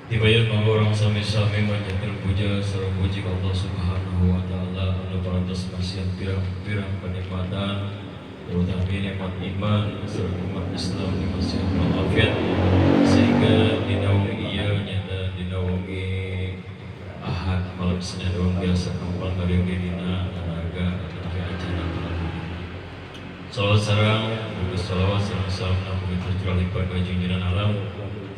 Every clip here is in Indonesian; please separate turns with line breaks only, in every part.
Dibayar bahwa orang sami-sami manjatkan puja sareng puji ka Allah Subhanahu wa taala anu parantos masihan pirang-pirang kenikmatan terutama nikmat iman sareng nikmat Islam di masihan walafiat sehingga dinaungi ieu nyata dinaungi Ahad malam Senin daun biasa kampal ngarieukeun dina tenaga tapi acara salawat sareng mugi salawat sareng salam nabi tercurah lipat ka junjungan alam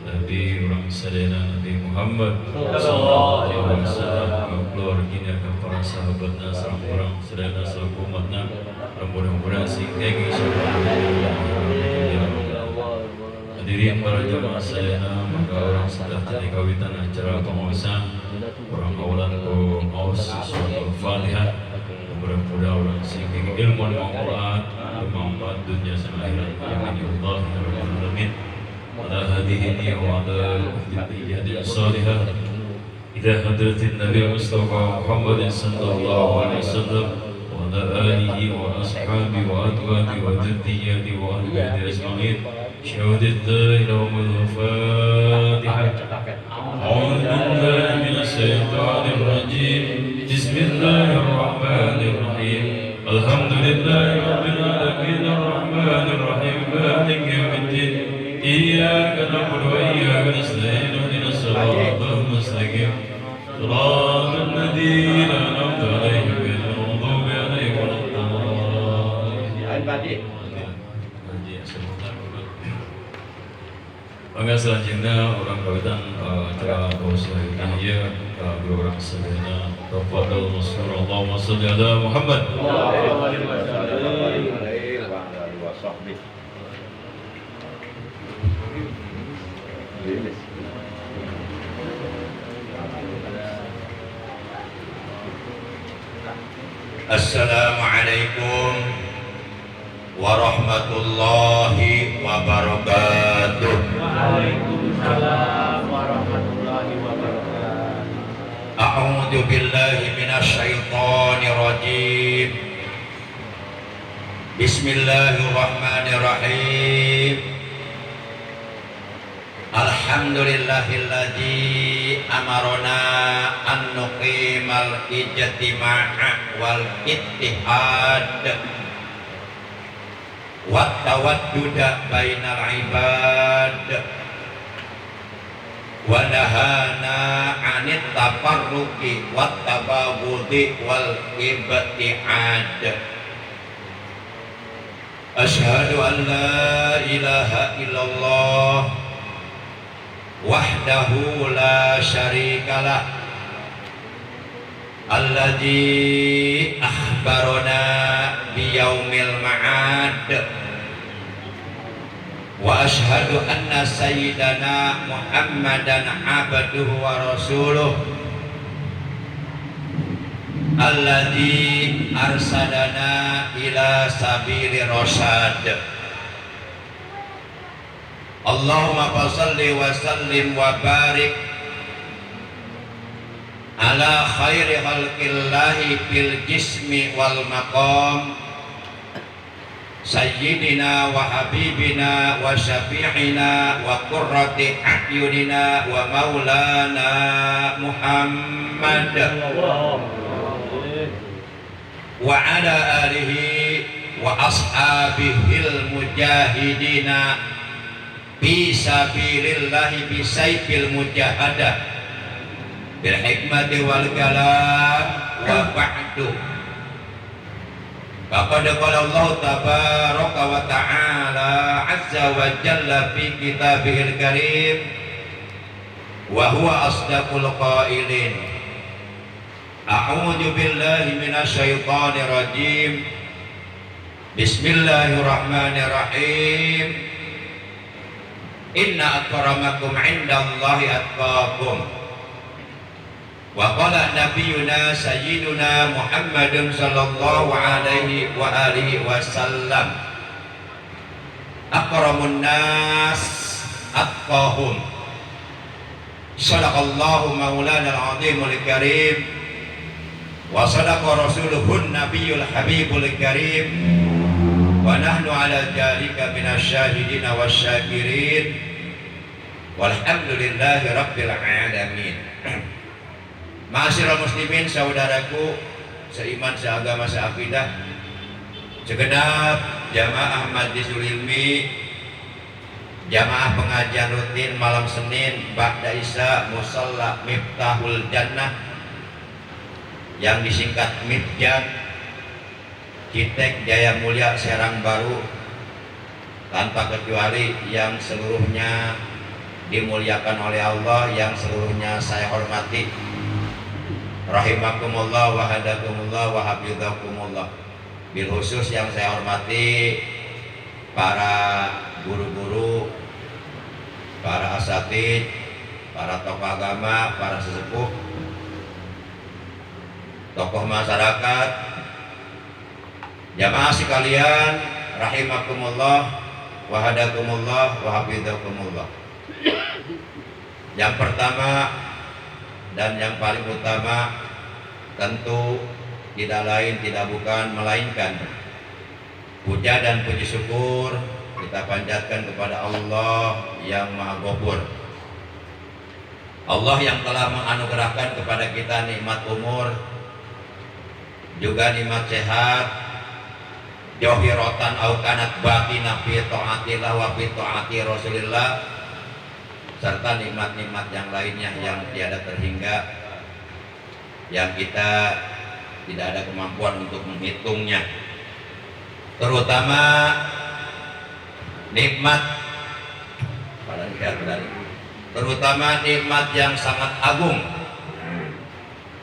Nabi orang sadayana Nabi Muhammad sallallahu alaihi wasallam keluarganya dan para sahabatnya sareng orang sadayana selaku umatna mudah-mudahan sehingga hadirin para jamaah sadayana maka orang sedang tadi kawitan acara pengawasan orang awalan ku ngaos surat Al-Fatihah mudah-mudahan orang sehingga ilmu manfaat bermanfaat dunia dan akhirat amin ya Allah ya rabbal alamin على هذه النية وعلى النية الصالحة إلى حضرة النبي المصطفى محمد صلى الله عليه وسلم وعلى آله وأصحابه وأزواجه وذريته وأهل بيته أجمعين شهادة لا إله إلا الفاتحة أعوذ بالله من الشيطان الرجيم بسم الله الرحمن الرحيم الحمد لله رب العالمين الرحمن الرحيم مالك يوم الدين إياك نعبد وإياك نستعين اهدنا الصراط المستقيم صراط الذين أنعمت عليهم غير المغضوب عليهم ولا الضالين. Maka selanjutnya orang kawitan acara tausiah ilmiah dua orang sedaya tafadhal masyhur Allahumma shalli ala Muhammad.
Assalamualaikum warahmatullahi wabarakatuh.
Waalaikumsalam warahmatullahi wabarakatuh.
A'udzu billahi minasyaitonir rajim. Bismillahirrahmanirrahim. Alhamdulillahilladzi amarona an nuqimal ijtima'a wal ittihad wa tawadduda bainal ibad wa nahana 'anit tafarruqi wat tabaghudi wal ibti'ad. Asyhadu an la ilaha illallah wahdahu la syarikalah alladzi akhbarana biyaumil ma'ad wa ashhadu anna sayyidana Muhammadan abduhu wa rasuluh alladzi arsadana ila sabili rasyad. Allahumma fassalli wa sallim wa barik ala khairi khalqillahi fil jismi wal maqam sayyidina wa habibina wa syafi'ina wa qurrati a'yunina wa maulana Muhammad wa ala alihi wa ashabihil mujahidina fisabilillahi bisayfil mujahadah bil hikmati wal kalam wa ba'du. Faqad qala Allah tabaraka wa ta'ala azza wa jalla fi kitabihil karim wa huwa asdaqul qailin. A'udzu billahi minasy syaithanir rajim. Bismillahirrahmanirrahim. Inna akramakum indallahi atqakum. Wa qala nabiyuna sayyiduna Muhammadun sallallahu alaihi wa alihi wasallam akramun nas atqahum. Sadaqallahu maulana al-azimul karim wa sadaqa rasuluhun nabiyul habibul karim wa nahnu ala jalika minasyahidina wasyakirin Walhamdulillahi rabbil alamin. Ma'asyiral muslimin, saudaraku seiman, seagama, seakidah, segenap jamaah Majlisul Ilmi, jamaah pengajian rutin malam Senin ba'da Isya Musalla Miftahul Jannah yang disingkat Mifjan, Citek Jaya Mulia Serang Baru, tanpa kecuali yang seluruhnya dimuliakan oleh Allah, yang seluruhnya saya hormati. Rahimakumullah wa hadakumullah wa hafizakumullah. Bil khusus yang saya hormati para guru-guru, para asatidz, para tokoh agama, para sesepuh, tokoh masyarakat, jamaah sekalian, rahimakumullah wa hadakumullah wa hafizakumullah. Yang pertama dan yang paling utama tentu tidak lain tidak bukan melainkan puja dan puji syukur kita panjatkan kepada Allah yang Maha Ghafur. Allah yang telah menganugerahkan kepada kita nikmat umur, juga nikmat sehat, jawhiratan au kanat batina fi taatillah wa fi taati Rasulillah, serta nikmat-nikmat yang lainnya yang tiada terhingga, yang kita tidak ada kemampuan untuk menghitungnya. Terutama nikmat, terutama nikmat yang sangat agung,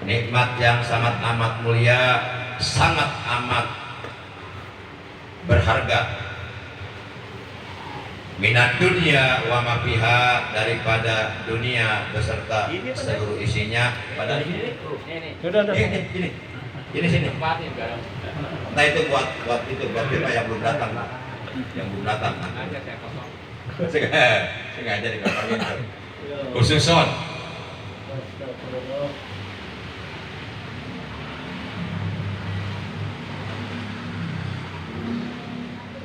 nikmat yang sangat amat mulia, sangat amat berharga. Minat dunia wa ma fiha, daripada dunia beserta seluruh isinya. Pada ini sini. Nah itu buat kita yang belum datang, sengaja dikatakan khususon.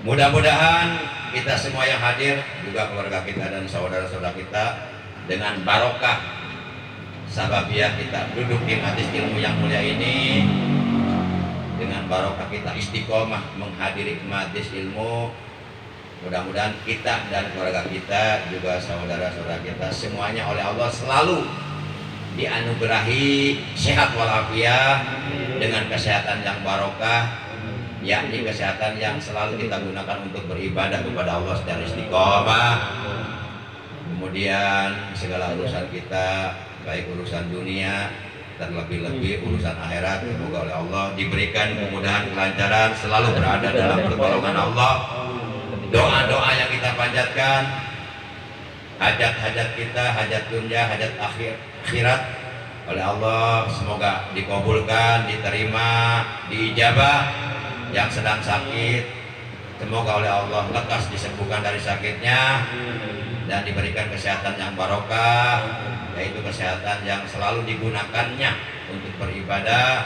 Mudah-mudahan kita semua yang hadir, juga keluarga kita dan saudara-saudara kita, dengan barokah sababiah kita duduk di majelis ilmu yang mulia ini, dengan barokah kita istiqomah menghadiri majelis ilmu, mudah-mudahan kita dan keluarga kita, juga saudara-saudara kita semuanya oleh Allah selalu dianugerahi sehat walafiat, dengan kesehatan yang barokah, yakni kesehatan yang selalu kita gunakan untuk beribadah kepada Allah secara istiqomah. Kemudian segala urusan kita, baik urusan dunia dan lebih-lebih urusan akhirat, semoga oleh Allah diberikan kemudahan, kelancaran, selalu berada dalam pertolongan Allah. Doa-doa yang kita panjatkan, hajat-hajat kita, hajat dunia, hajat akhirat, oleh Allah semoga dikabulkan, diterima, diijabah. Yang sedang sakit, semoga oleh Allah lekas disembuhkan dari sakitnya dan diberikan kesehatan yang barokah, yaitu kesehatan yang selalu digunakannya untuk beribadah,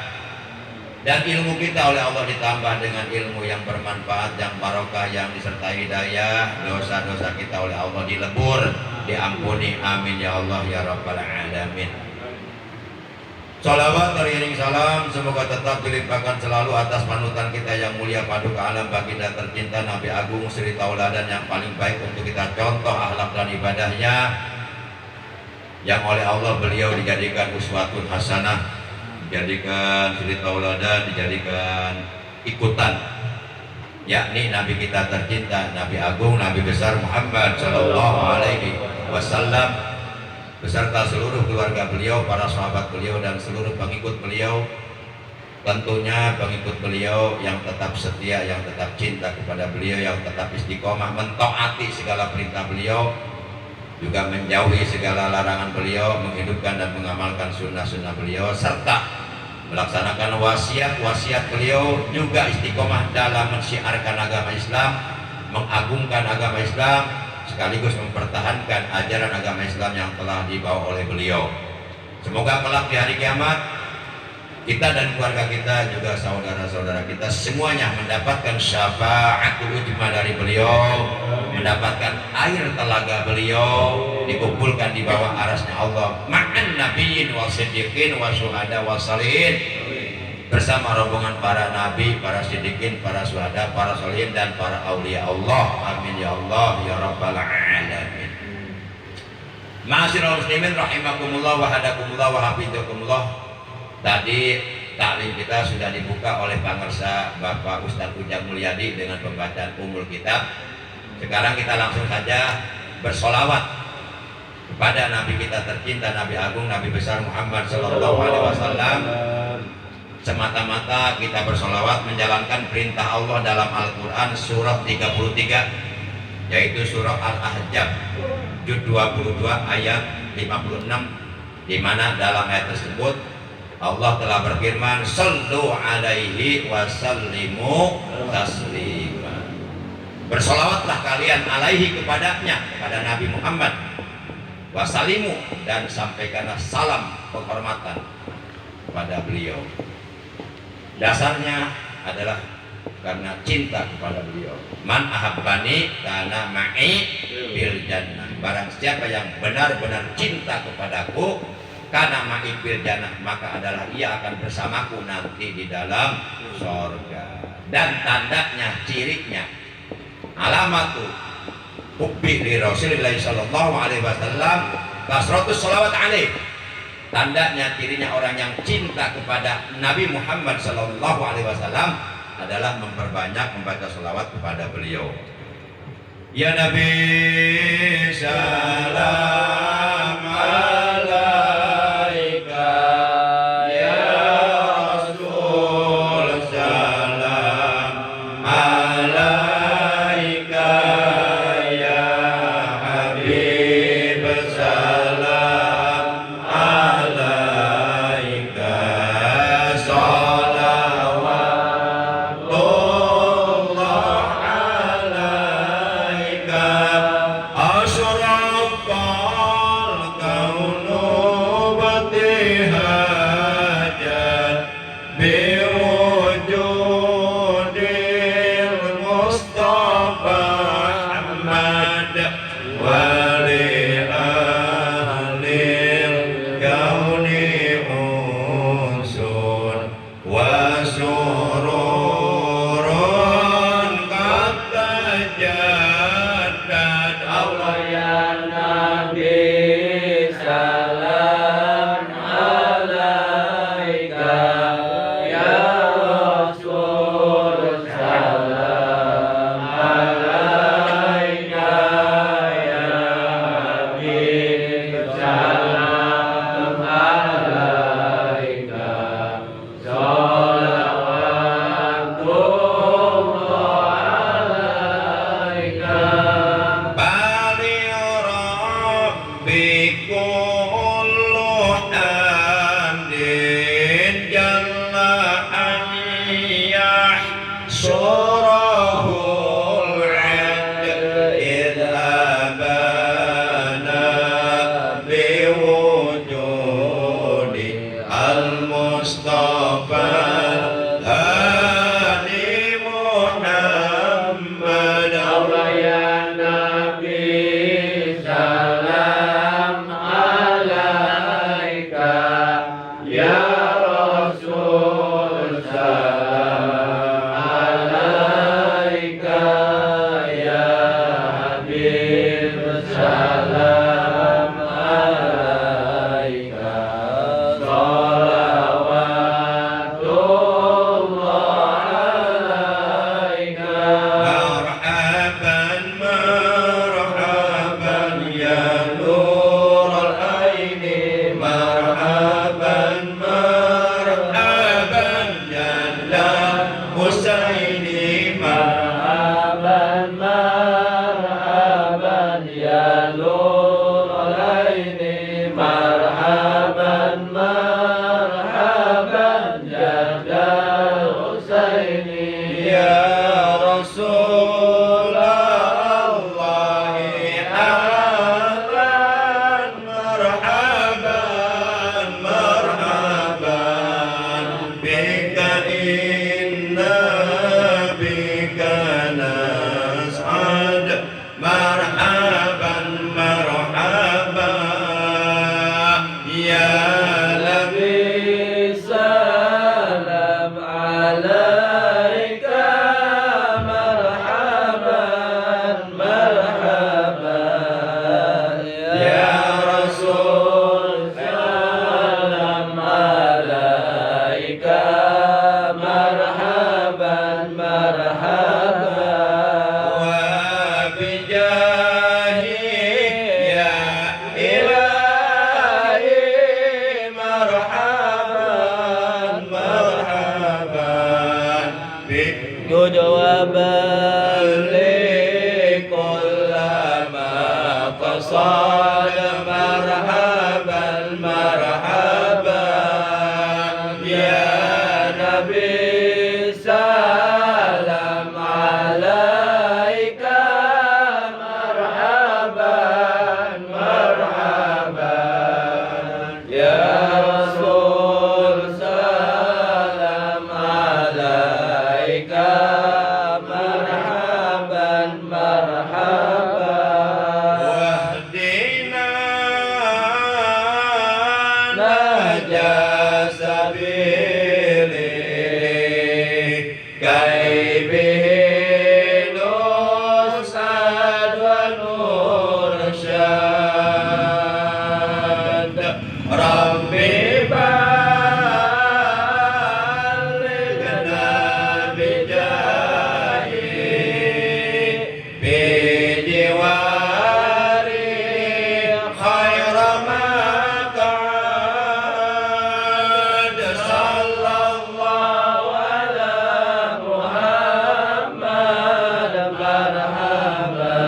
dan ilmu kita oleh Allah ditambah dengan ilmu yang bermanfaat, yang barokah, yang disertai hidayah. Dosa-dosa kita oleh Allah dilebur, diampuni, amin ya Allah ya rabbal alamin. Salawat teriring salam semoga tetap dilimpahkan selalu atas panutan kita yang mulia, paduka alam baginda tercinta Nabi Agung Sri Tauladan yang paling baik untuk kita contoh akhlak dan ibadahnya, yang oleh Allah beliau dijadikan uswatun hasanah, dijadikan Sri Tauladan, dijadikan ikutan, yakni Nabi kita tercinta, Nabi Agung, Nabi besar Muhammad Sallallahu Alaihi Wasallam, beserta seluruh keluarga beliau, para sahabat beliau, dan seluruh pengikut beliau. Tentunya pengikut beliau yang tetap setia, yang tetap cinta kepada beliau, yang tetap istiqomah mentaati segala perintah beliau, juga menjauhi segala larangan beliau, menghidupkan dan mengamalkan sunnah-sunnah beliau, serta melaksanakan wasiat-wasiat beliau, juga istiqomah dalam mensyiarkan agama Islam, mengagungkan agama Islam, sekaligus mempertahankan ajaran agama Islam yang telah dibawa oleh beliau. Semoga kelak di hari kiamat kita dan keluarga kita juga saudara-saudara kita semuanya mendapatkan syafaatul ujma dari beliau, mendapatkan air telaga beliau, dikumpulkan di bawah arasnya Allah ma'an nabiyyin wa siddiqin wa syuhada wa salihin, bersama rombongan para nabi, para siddiqin, para syuhada, para salihin dan para aulia Allah. Amin ya Allah ya rabbal alamin. Ma'asyiral muslimin rahimakumullah wa hadakumullah wa hafizakumullah. Tadi taklim kita sudah dibuka oleh pangersa Bapak Ustadz Ujang Mulyadi dengan pembacaan Ummul Kitab. Sekarang kita langsung saja bersolawat kepada Nabi kita tercinta, Nabi Agung, Nabi besar Muhammad Sallallahu Alaihi Wasallam. Semata-mata kita bersolawat menjalankan perintah Allah dalam Al-Quran surah 33, yaitu surah Al-Ahzab juz 22 ayat 56, di mana dalam ayat tersebut Allah telah berfirman, sallu alaihi wa sallimu taslima. Bersolawatlah kalian alaihi kepadanya, kepada Nabi Muhammad, wasalimu, dan sampaikanlah salam penghormatan kepada beliau. Dasarnya adalah karena cinta kepada beliau. Man ahabbani kana ma'i bil jannah. Barang siapa yang benar-benar cinta kepadaku, karena ma'ifil jannah, maka adalah ia akan bersamaku nanti di dalam sorga. Dan tandanya, cirinya, alamatu hubbi li Rasulillah sallallahu alaihi wasallam kasratus sholawat alaih. Tandanya, cirinya orang yang cinta kepada Nabi Muhammad sallallahu alaihi wasallam adalah memperbanyak membaca sholawat kepada beliau. Ya Nabi salam
Allah ya Nabi salam وبلغ كل ما قصد مرحبا مرحبا يا نبي سلام عليك مرحبا مرحبا يا رسول سلام عليك مرحبا مرحبا
واهدنا نهج سبيلي كي به نسعد ونرشد ربي بلغنا بجاهي بجواري خير ما قعد صلى الله على محمد مرحبا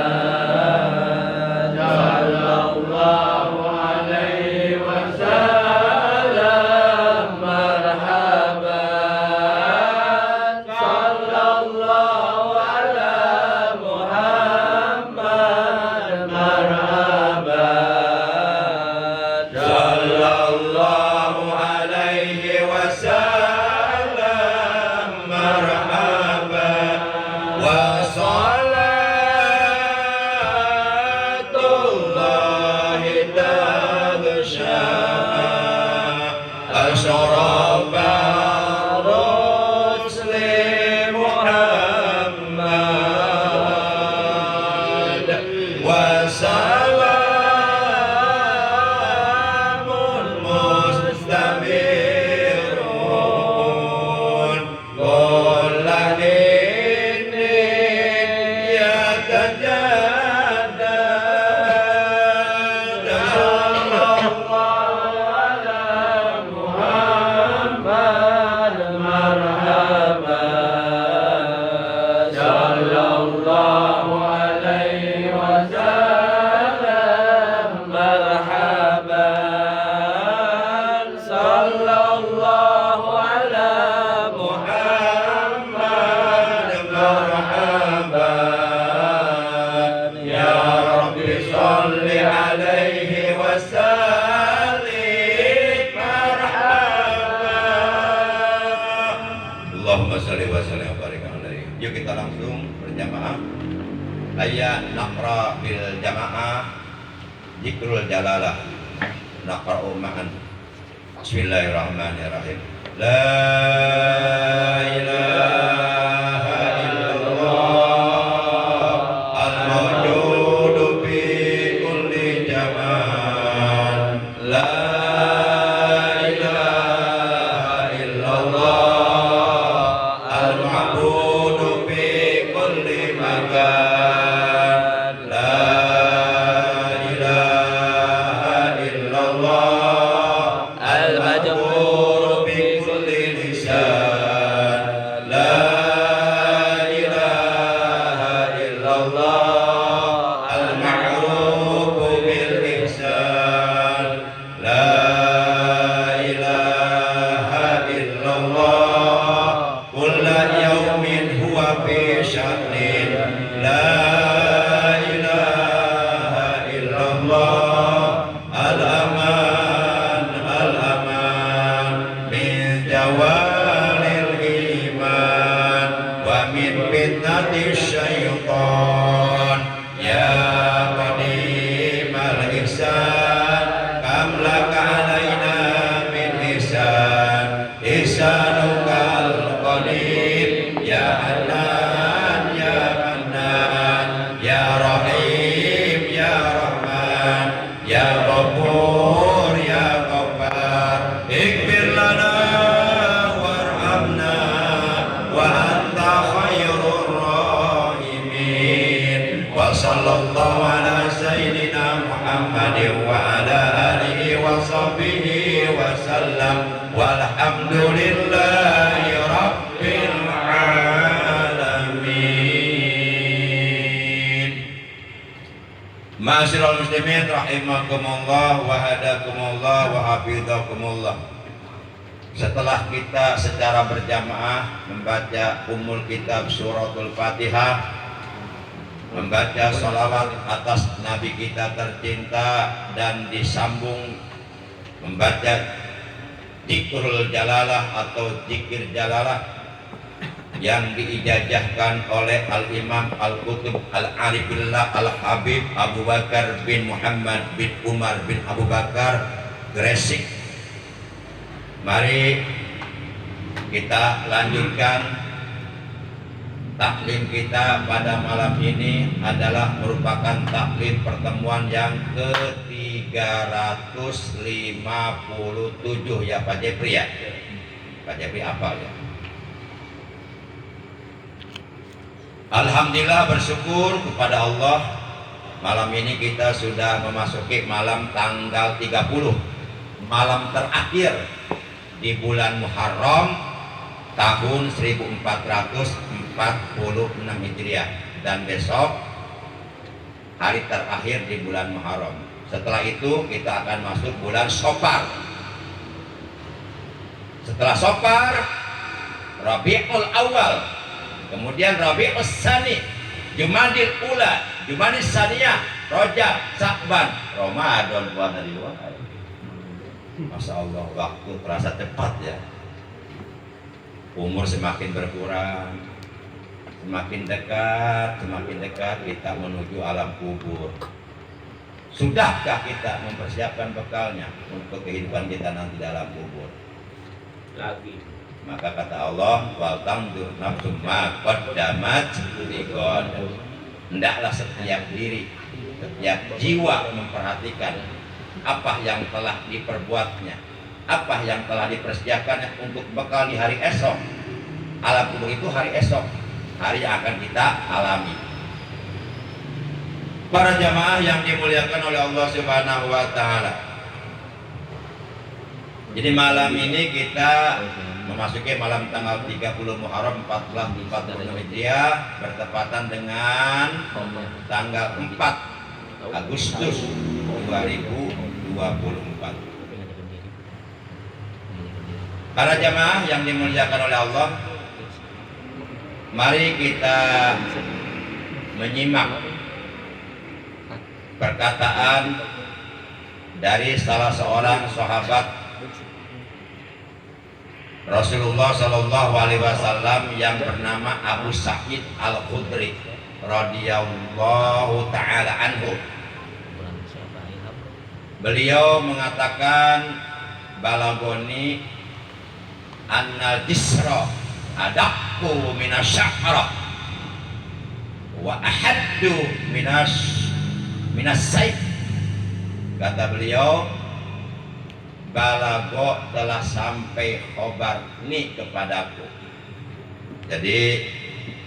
صلى الله عليه وسلم مرحبا صلى الله على محمد مرحبا صلى الله عليه وسلم مرحبا وصلاة الله تغشى أشرف الرسل محمد وسلام مستمر كل حين يتجدد صلى الله على محمد مرحبا صلى الله عليه وسلم مرحبا صلى الله على محمد مرحبا يا رب صل عليه وسلم مرحبا Allahumma salli wa sallim wa barik alaihi. Yuk kita langsung berjamaah. Ayat naqra bil jamaah zikrul jalalah. Naqra'u ma'an. Bismillahirrahmanirrahim. La ilaha illallah al-mawjudu fi kulli zaman. La ilaha illallah al-ma'budu fi kulli makan. La ilaha illallah al-majbur bi kulli lisan. La ilaha illallah al-ma'ruf bil ihsan. La ilaha illallah kulla yawmin huwa fi sya'nin. La ilaha illallah al-aman al-aman min jawalil iman wa min fitnatis syaitan. Ya qadimal ihsan kam laka alaina min ihsan ihsanukal qadim. Ya Hanan ya Mannan ya Rahim ya Rahman ya Ghafur ya Ghaffar. Ighfir lana warhamna wa anta khairur rahimin. Wa sallallahu ala sayyidina Muhammadin wa ala alihi wa sahbihi wa sallam walhamdulillahi rabbil alamin. muslimin rahimakumullah wa hadakumullah wa hafizakumullah. Setelah kita secara berjamaah membaca Ummul Kitab Suratul Fatihah, membaca salawat atas Nabi kita tercinta, dan disambung membaca Zikrul Jalalah atau Zikir Jalalah yang diijazahkan oleh Al-Imam Al-Qutub Al-Arifillah Al-Habib Abu Bakar bin Muhammad bin Umar bin Abu Bakar Gresik. Mari kita lanjutkan taklim kita pada malam ini. Adalah merupakan taklim pertemuan yang ke-357 ya Pak Jepri ya. Pak Jepri apa ya? Alhamdulillah, bersyukur kepada Allah, malam ini kita sudah memasuki malam tanggal 30, malam terakhir di bulan Muharram tahun 1446 Hijriah, dan besok hari terakhir di bulan Muharram. Setelah itu kita akan masuk bulan Safar. Setelah Safar Rabiul Awal, kemudian Rabiul Tsani, Jumadil Ula, Jumadil Tsaniyah, Rajab, Sya'ban, Ramadan, puasa di luar. Masya Allah, waktu terasa cepat ya. Umur semakin berkurang, semakin dekat kita menuju alam kubur. Sudahkah kita mempersiapkan bekalnya untuk kehidupan kita nanti dalam kubur?
Lagi.
Maka kata Allah, wal tanzur nafsum ma qaddamat lighad. Hendaklah setiap diri, setiap jiwa memperhatikan apa yang telah diperbuatnya, apa yang telah dipersiapkannya untuk bekal di hari esok. Alam kubur itu hari esok, hari yang akan kita alami. Para jamaah yang dimuliakan oleh Allah Subhanahu wa taala. Jadi malam ini kita memasuki malam tanggal 30 Muharram 1446 Hijriah, bertepatan dengan tanggal 4 Agustus 2024. Para jamaah yang dimuliakan oleh Allah, mari kita menyimak perkataan dari salah seorang sahabat Rasulullah Shallallahu Alaihi Wasallam yang bernama Abu Sa'id Al-Khudri radhiyallahu taala anhu. Beliau mengatakan, balagoni annal jisra adaqu minasya'ra wa ahaddu minas saif. Kata beliau, balago telah sampai khobar ini kepadaku. Jadi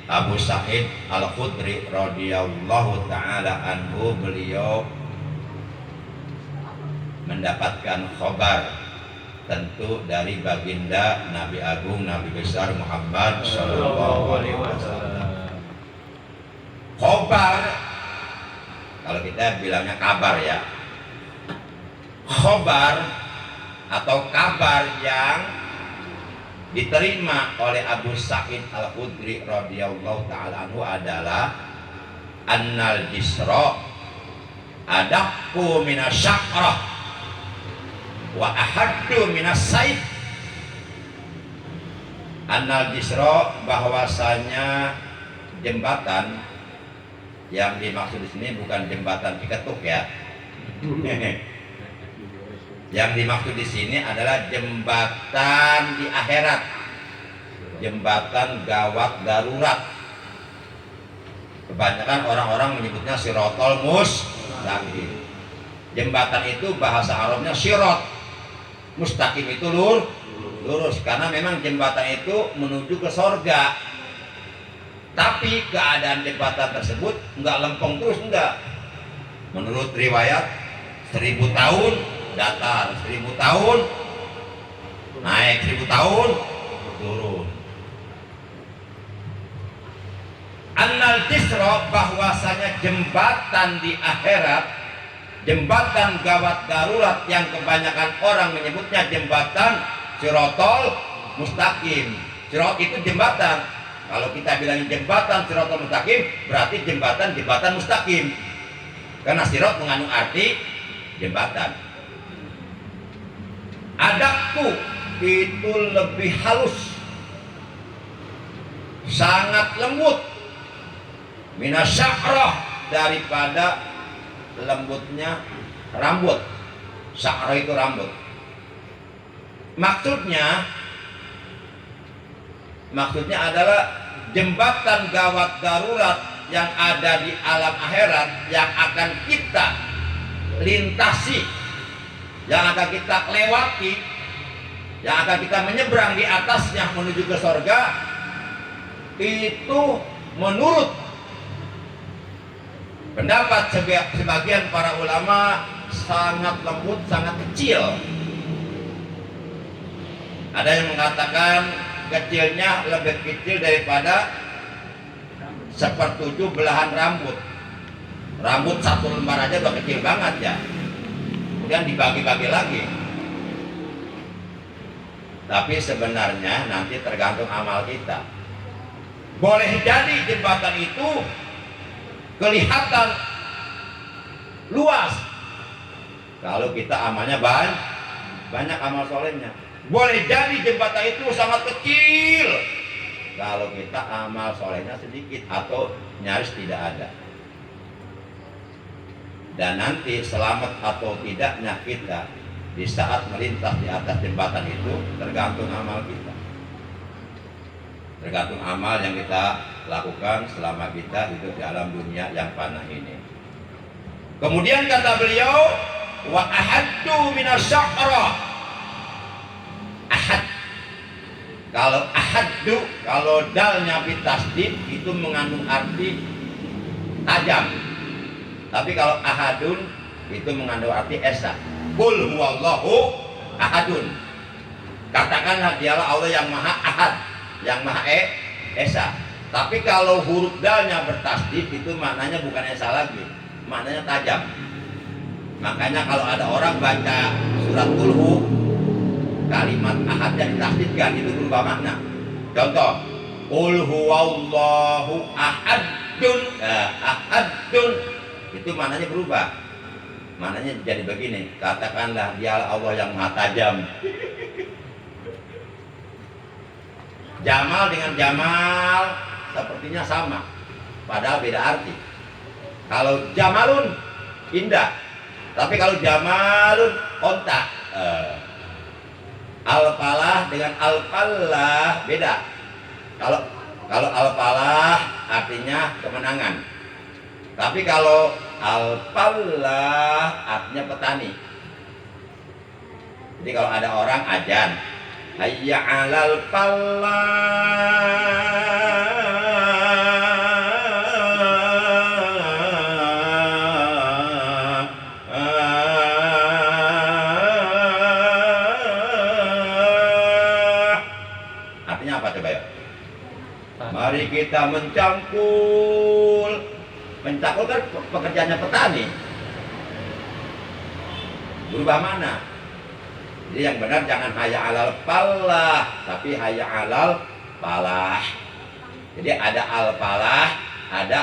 Abu Sa'id Al-Khudri radhiyallahu taala anhu, beliau mendapatkan khobar tentu dari baginda Nabi Agung, Nabi besar Muhammad Sallallahu Alaihi Wasallam. Khobar, kalau kita bilangnya kabar ya, khobar atau kabar yang diterima oleh Abu Sa'id Al-Khudri radhiyallahu taala anhu adalah annal jisra adaqu minasya'rah wa ahaddu minas saif. Annal jisra, bahwasanya jembatan, yang dimaksud di sini bukan jembatan Ciketuk ya. Yang dimaksud di sini adalah jembatan di akhirat, jembatan gawat darurat. Kebanyakan orang-orang menyebutnya sirotol mustaqim. Jembatan itu bahasa Arabnya sirot, mustaqim itu lurus, karena memang jembatan itu menuju ke sorga. Tapi keadaan jembatan tersebut enggak lempeng terus, enggak. Menurut riwayat 1000 tahun datar, 1000 tahun naik, 1000 tahun turun. Annal jisra, bahwasanya jembatan di akhirat, jembatan gawat darurat yang kebanyakan orang menyebutnya jembatan Sirotol Mustaqim. Sirot itu jembatan. Kalau kita bilang jembatan Sirotol Mustaqim, berarti jembatan mustaqim. Karena sirot mengandung arti jembatan. Adabku itu lebih halus, sangat lembut, minasya'rah, daripada lembutnya rambut. Sya'rah itu rambut. Maksudnya adalah jembatan gawat darurat yang ada di alam akhirat yang akan kita lintasi, yang akan kita lewati, yang akan kita menyeberang di atasnya menuju ke surga. Itu menurut pendapat sebagian para ulama sangat lembut, sangat kecil. Ada yang mengatakan kecilnya lebih kecil daripada 1/7 belahan rambut. Rambut satu lembar aja udah kecil banget ya. Kemudian dibagi-bagi lagi. Tapi sebenarnya nanti tergantung amal kita. Boleh jadi jembatan itu kelihatan luas kalau kita amalnya banyak amal solehnya. Boleh jadi jembatan itu sangat kecil kalau kita amal solehnya sedikit atau nyaris tidak ada. Dan nanti selamat atau tidaknya kita di saat melintas di atas jembatan itu tergantung amal kita, tergantung amal yang kita lakukan selama kita hidup di alam dunia yang fana ini. Kemudian kata beliau, wa ahaddu minasya'ra. Ahad, kalau ahaddu, kalau dalnya bitasdid itu mengandung arti tajam. Tapi kalau ahadun itu mengandung arti esa. Qul huwallahu ahadun. Katakanlah dialah Allah yang maha ahad, yang maha esa. Tapi kalau huruf dalnya bertasdid itu maknanya bukan esa lagi, maknanya tajam. Makanya kalau ada orang baca surat Qul, kalimat ahadnya ditasdidkan, itu berubah makna. Contoh, qul huwallahu ahadun. Ahadun itu maknanya berubah. Maknanya jadi begini, katakanlah dialah Allah yang maha tajam. Jamal dengan jamal sepertinya sama, padahal beda arti. Kalau jamalun indah, tapi kalau jamalun ontak. Al-falah dengan al-falah beda. Kalau al-falah artinya kemenangan. Tapi kalau al-falah artinya petani. Jadi kalau ada orang ajan, hayya 'alal falah, mari kita mencangkul. Mencangkul kan pekerjaannya petani. Berubah mana? Jadi yang benar jangan hayya 'alal falah, tapi hayya 'alal falah. Jadi ada al-falah, ada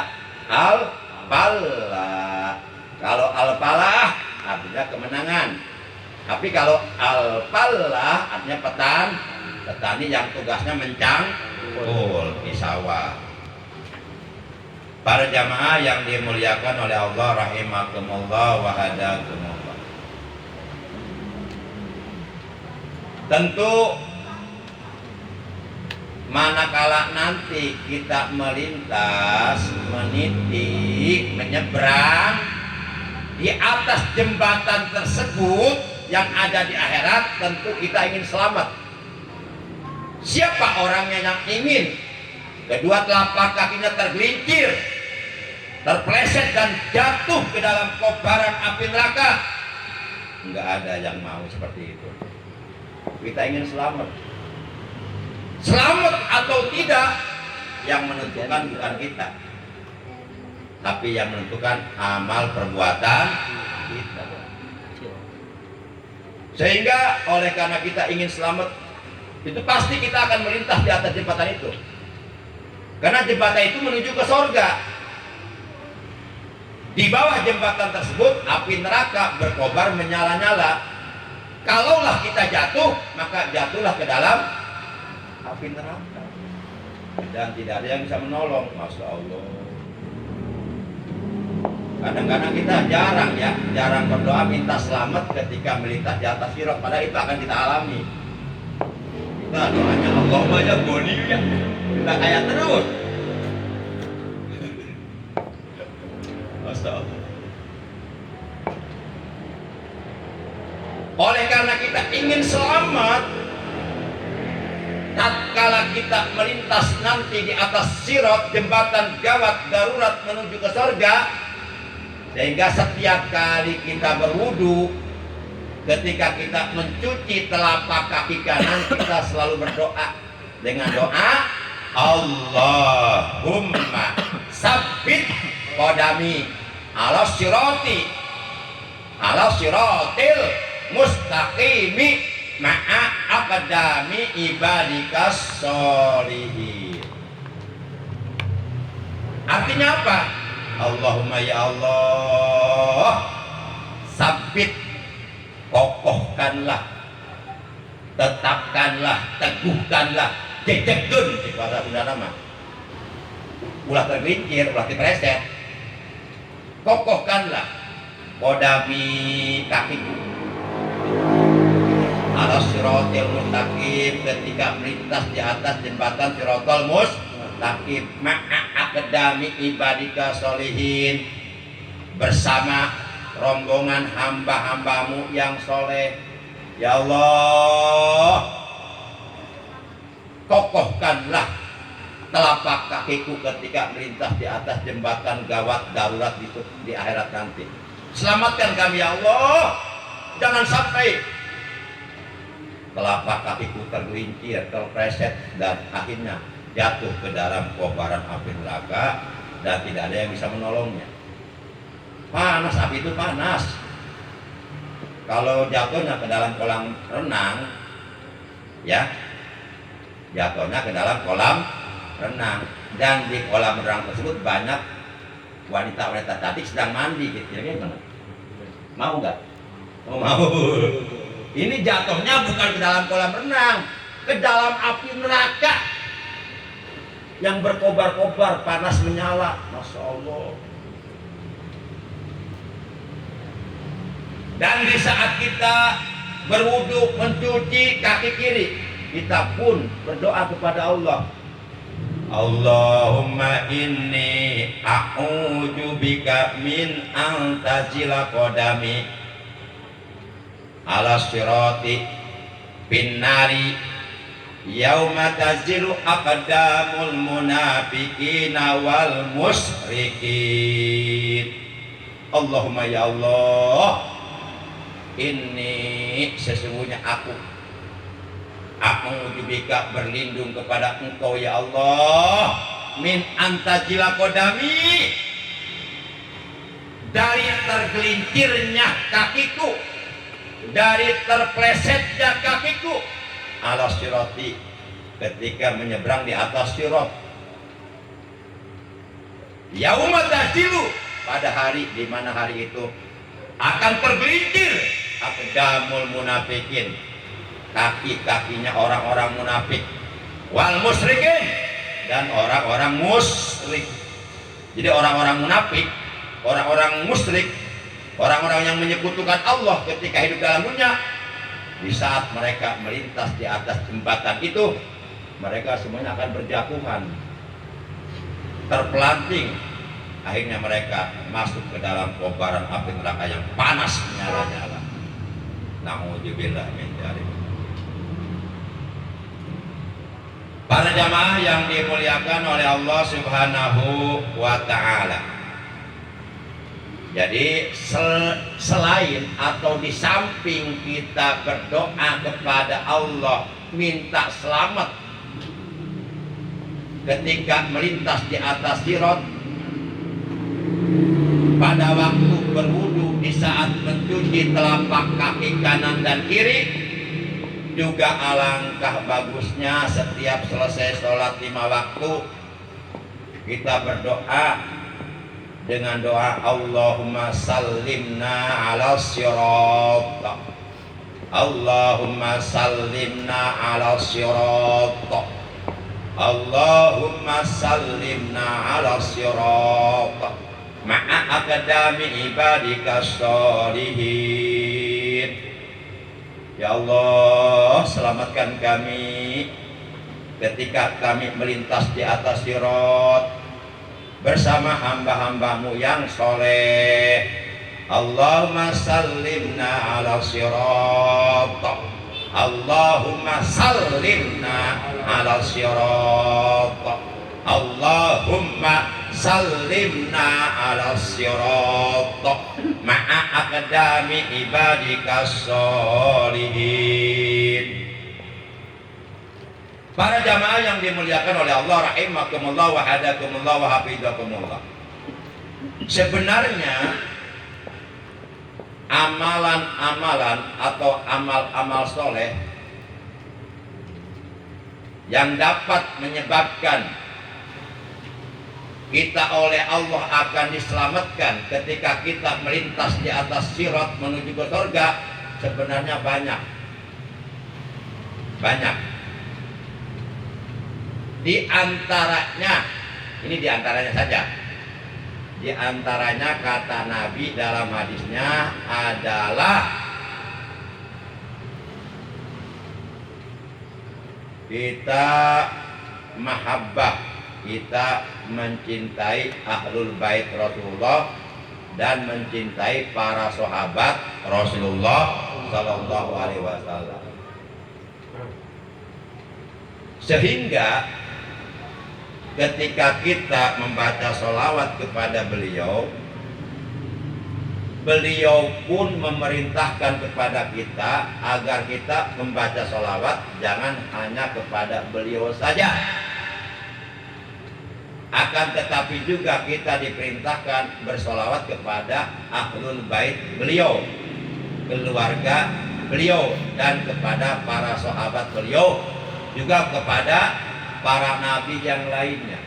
al-falah. Kalau al-falah artinya kemenangan. Tapi kalau al-falah artinya petani yang tugasnya mencangkul di sawah. Para jamaah yang dimuliakan oleh Allah rahimakumullah wa hadakumullah. Tentu manakala nanti kita melintas, meniti, menyeberang di atas jembatan tersebut yang ada di akhirat, tentu kita ingin selamat. Siapa orangnya yang ingin kedua telapak kakinya tergelincir, terpeleset dan jatuh ke dalam kobaran api neraka? Enggak ada yang mau seperti itu. Kita ingin selamat. Selamat atau tidak yang menentukan bukan kita, tapi yang menentukan amal perbuatan kita. Sehingga oleh karena kita ingin selamat, itu pasti kita akan melintas di atas jembatan itu. Karena jembatan itu menuju ke sorga. Di bawah jembatan tersebut api neraka berkobar menyala-nyala. Kalaulah kita jatuh, maka jatuhlah ke dalam api neraka. Dan tidak ada yang bisa menolong. Masya Allah. Kadang-kadang kita jarang berdoa minta selamat ketika melintas di atas sirat. Padahal itu akan kita alami. Kita doanya Allahumma ya goni ya. Kita kayak terus. Masya Allah. Oleh karena kita ingin selamat, tatkala kita melintas nanti di atas sirat, jembatan gawat darurat menuju ke surga, sehingga setiap kali kita berwudu, ketika kita mencuci telapak kaki kanan, kita selalu berdoa dengan doa Allahumma sabbit qadami ala sirati ala siratil mustaqimi ma'a aqdami ibadikas sholihin. Artinya apa? Allahumma ya Allah, sabit, kokohkanlah, tetapkanlah, teguhkanlah, jejegun di bahasa Sunda nama. Ulah tergelincir, ulah dipreset. Kokohkanlah kodami kakiku ala siratil mustaqim, ketika melintas di atas jembatan siratal mustaqim ma'a aqdami ibadika sholihin, bersama rombongan hamba-hambamu yang soleh. Ya Allah, kokohkanlah telapak kakiku ketika melintas di atas jembatan gawat darurat di akhirat nanti. Selamatkan kami ya Allah, jangan sampai telapak kakiku tergelincir, terpreset, dan akhirnya jatuh ke dalam kobaran api neraka dan tidak ada yang bisa menolongnya. Panas, api itu panas. Kalau jatuhnya ke dalam kolam renang, ya, jatuhnya ke dalam kolam renang, dan di kolam renang tersebut banyak wanita-wanita cantik sedang mandi, gitu ya, gimana? Mau nggak? Oh, mau. Ini jatuhnya bukan ke dalam kolam renang, ke dalam api neraka yang berkobar-kobar, panas menyala. Masya Allah. Dan di saat kita berwudu mencuci kaki kiri, kita pun berdoa kepada Allah. Allahumma inni a'udzu bika min an tazila qadami ala sirati bin nari yauma tazilu aqdamul munafiqina wal musyrikin. Allahumma ya Allah, ini sesungguhnya aku a'udzubika berlindung kepada Engkau ya Allah min antajila qadami, dari tergelincirnya kakiku, dari terplesetnya kakiku ala sirati, ketika menyeberang di atas sirat. Yauma tazilu, pada hari di mana hari itu akan tergelincir aqdamul munafikin, kaki-kakinya orang-orang munafik, wal musyrikin, dan orang-orang musyrik. Jadi orang-orang munafik, orang-orang musyrik, orang-orang yang menyekutukan Allah ketika hidup dalam dunia, di saat mereka melintas di atas jembatan itu, mereka semuanya akan berjatuhan, terpelanting. Akhirnya mereka masuk ke dalam kobaran api neraka yang panas menyala-nyala. Na'udzubillah min dzalik. Para jamaah yang dimuliakan oleh Allah Subhanahu wa ta'ala. Jadi selain atau di samping kita berdoa kepada Allah minta selamat ketika melintas di atas sirat, pada waktu berwudu di saat mencuci telapak kaki kanan dan kiri. Juga alangkah bagusnya setiap selesai sholat 5 waktu kita berdoa dengan doa Allahumma sallimna ala sirat, Allahumma sallimna ala sirat, Allahumma sallimna ala sirat ma'a aqdami ibadika sholihin. Ya Allah, selamatkan kami ketika kami melintas di atas sirat bersama hamba-hambamu yang soleh. Allahumma sallimna ala sirat, Allahumma sallimna ala sirat, Allahumma sallimna ala sirat ma'a aqdami ibadika sholihin. Para jamaah yang dimuliakan oleh Allah rahimakumullah wa hadakumullah wa hafizakumullah. Sebenarnya amalan-amalan atau amal-amal soleh yang dapat menyebabkan kita oleh Allah akan diselamatkan ketika kita melintas di atas sirat menuju ke surga sebenarnya banyak. Di antaranya, ini di antaranya saja. Di antaranya kata Nabi dalam hadisnya adalah kita mahabbah, kita mencintai ahlul bait Rasulullah dan mencintai para sahabat Rasulullah sallallahu alaihi wasallam. Sehingga ketika kita membaca sholawat kepada beliau, beliau pun memerintahkan kepada kita agar kita membaca sholawat jangan hanya kepada beliau saja, akan tetapi juga kita diperintahkan bersolawat kepada ahlul bait beliau, keluarga beliau, dan kepada para sahabat beliau, juga kepada para nabi yang lainnya.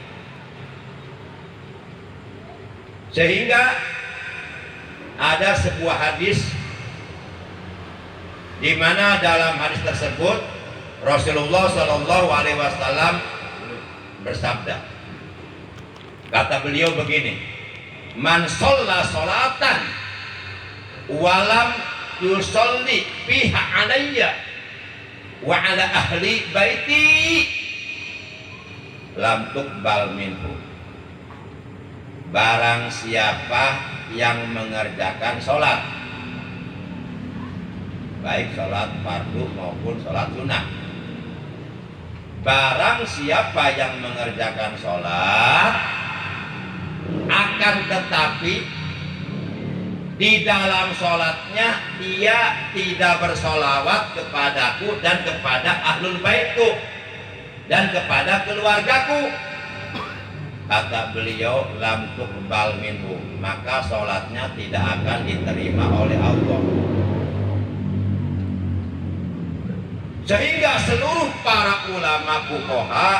Sehingga ada sebuah hadis di mana dalam hadis tersebut Rasulullah Shallallahu Alaihi Wasallam bersabda, kata beliau begini, man sholla sholatan walam yusolli fiha alayya wa ala ahli baiti lam tuqbal minhu. Barang siapa yang mengerjakan sholat, baik sholat fardu maupun sholat sunnah, barang siapa yang mengerjakan sholat akan tetapi di dalam sholatnya dia tidak bersolawat kepadaku dan kepada ahlul baitku dan kepada keluargaku, kata beliau, lam tuqbal minhu, maka sholatnya tidak akan diterima oleh Allah. Sehingga seluruh para ulama fuqaha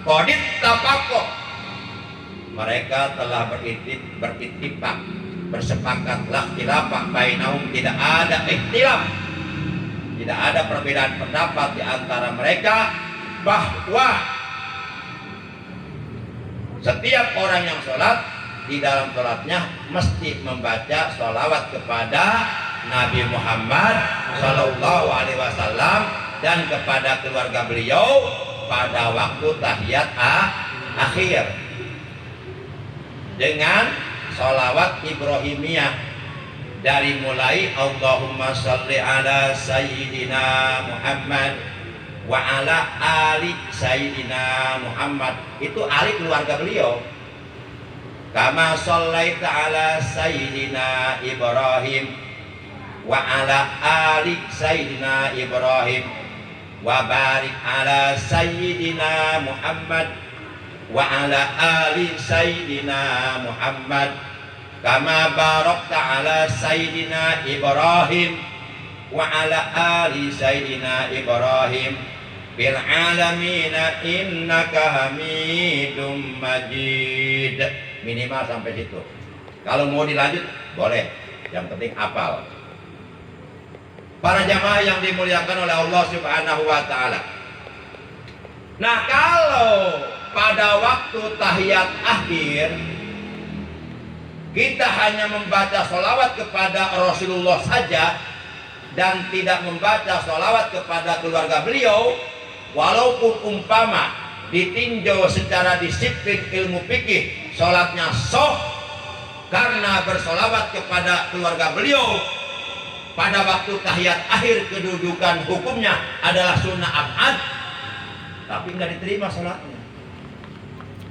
qadit tafaqquh, mereka telah berittifaq, bersepakatlah khilafah bainahum, tidak ada ikhtilaf, tidak ada perbedaan pendapat di antara mereka bahwa setiap orang yang sholat di dalam sholatnya mesti membaca sholawat kepada Nabi Muhammad Sallallahu Alaihi Wasallam dan kepada keluarga beliau pada waktu tahiyat akhir dengan sholawat Ibrahimiyah, dari mulai Allahumma sholli ala Sayyidina Muhammad wa ala ali Sayyidina Muhammad, itu ali keluarga beliau, kama shollaita ala Sayyidina Ibrahim wa ala ali Sayyidina Ibrahim wa barik ala Sayyidina Muhammad wa ala ali Sayyidina Muhammad kama barakta ala sayyidina Ibrahim wa ala ali sayyidina Ibrahim fil alamina innaka hamidum majid. Minimal sampai situ. Kalau mau dilanjut boleh, yang penting hafal. Para jamaah yang dimuliakan oleh Allah Subhanahu wa taala. Nah, kalau pada waktu tahiyat akhir kita hanya membaca sholawat kepada Rasulullah saja dan tidak membaca sholawat kepada keluarga beliau, walaupun umpama ditinjau secara disiplin ilmu fikih sholatnya sah karena bersolawat kepada keluarga beliau, pada waktu tahiyat akhir kedudukan hukumnya adalah sunnah abad, tapi nggak diterima sholatnya.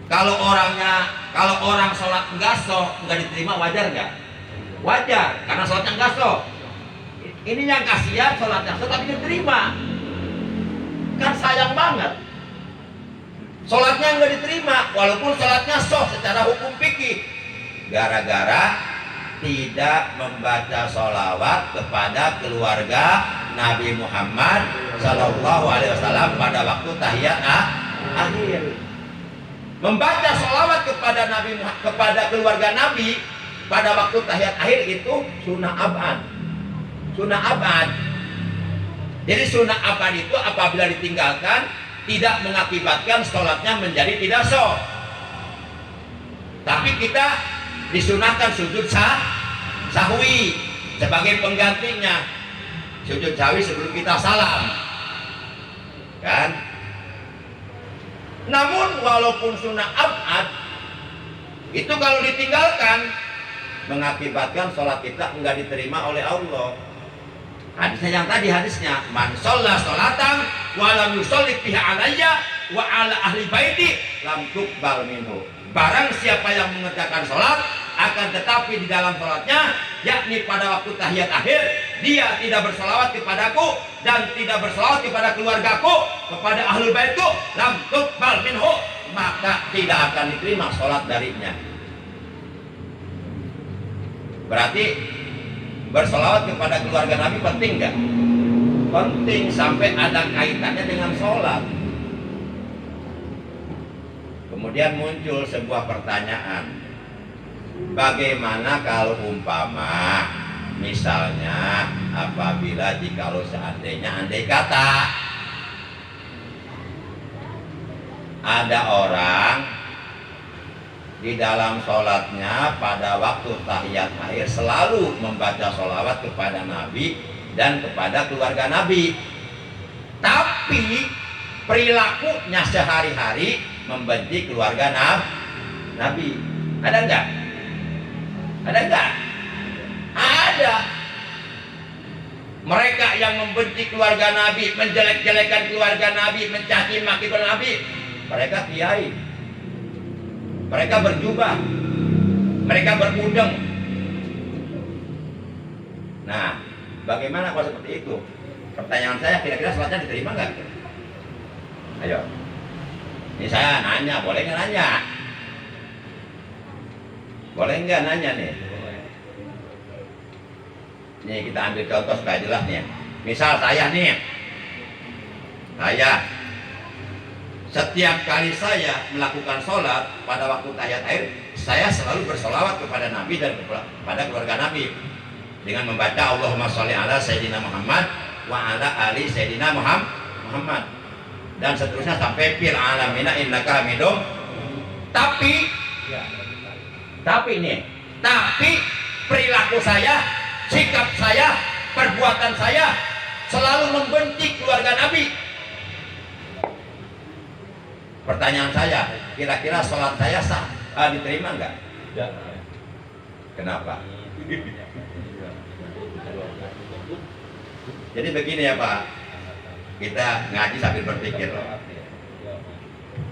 Kalau orang sholat nggak sah nggak diterima, wajar nggak? Wajar, karena sholatnya nggak sah. Ini yang kasihan sholatnya sah tapi diterima, kan sayang banget. Sholatnya nggak diterima walaupun sholatnya sah secara hukum fikih, gara-gara tidak membaca sholawat kepada keluarga Nabi Muhammad Sallallahu Alaihi Wasallam pada waktu tahiyat akhir. Membaca sholawat kepada kepada keluarga Nabi pada waktu tahiyat akhir itu sunnah abad. Sunnah abad. Jadi sunnah abad itu apabila ditinggalkan tidak mengakibatkan sholatnya menjadi tidak sah. Tapi kita disunahkan sujud sahwi sebagai penggantinya. Sujud sahwi sebelum kita salam, kan? Namun walaupun sunnah abad itu kalau ditinggalkan mengakibatkan sholat kita enggak diterima oleh Allah. Hadisnya yang tadi, hadisnya man sholla sholatan wa lam yusolli fiha alayya wa ala ahli baiti lam tuqbal minhu. Barang siapa yang mengerjakan sholat akan tetapi di dalam sholatnya, yakni pada waktu tahiyat akhir, dia tidak bersolawat kepadaku dan tidak bersolawat kepada keluargaku, kepada ahlul baitku, lam tuqbal minhu, maka tidak akan diterima sholat darinya. Berarti bersolawat kepada keluarga Nabi penting nggak? Penting, sampai ada kaitannya dengan sholat. Kemudian muncul sebuah pertanyaan, bagaimana kalau umpama misalnya apabila jikalau seandainya andai kata ada orang di dalam sholatnya pada waktu tahiyat akhir selalu membaca sholawat kepada Nabi dan kepada keluarga Nabi, tapi perilakunya sehari-hari membenci keluarga Nabi. Ada enggak? Ada enggak? Ada. Mereka yang membenci keluarga Nabi, menjelek-jelekan keluarga Nabi, mencaci maki keluarga Nabi, mereka kiai, mereka berjubah, mereka berudeng. Nah, bagaimana kalau seperti itu? Pertanyaan saya, kira-kira sholatnya diterima nggak? Ayo, ini saya nanya, boleh nggak nanya? Boleh nggak nanya nih? Nih kita ambil contoh supaya jelas nih. Misal saya nih, setiap kali saya melakukan sholat pada waktu tahiyat akhir, saya selalu bersolawat kepada Nabi dan kepada keluarga Nabi dengan membaca Allahumma sholli ala Sayyidina Muhammad wa ala ali Sayyidina Muhammad dan seterusnya sampai fil alamina innaka hamidum. Tapi perilaku saya, sikap saya, perbuatan saya selalu membenci keluarga Nabi. Pertanyaan saya, kira-kira sholat saya sah? Diterima nggak? Kenapa? Jadi begini ya Pak, kita ngaji sambil berpikir loh.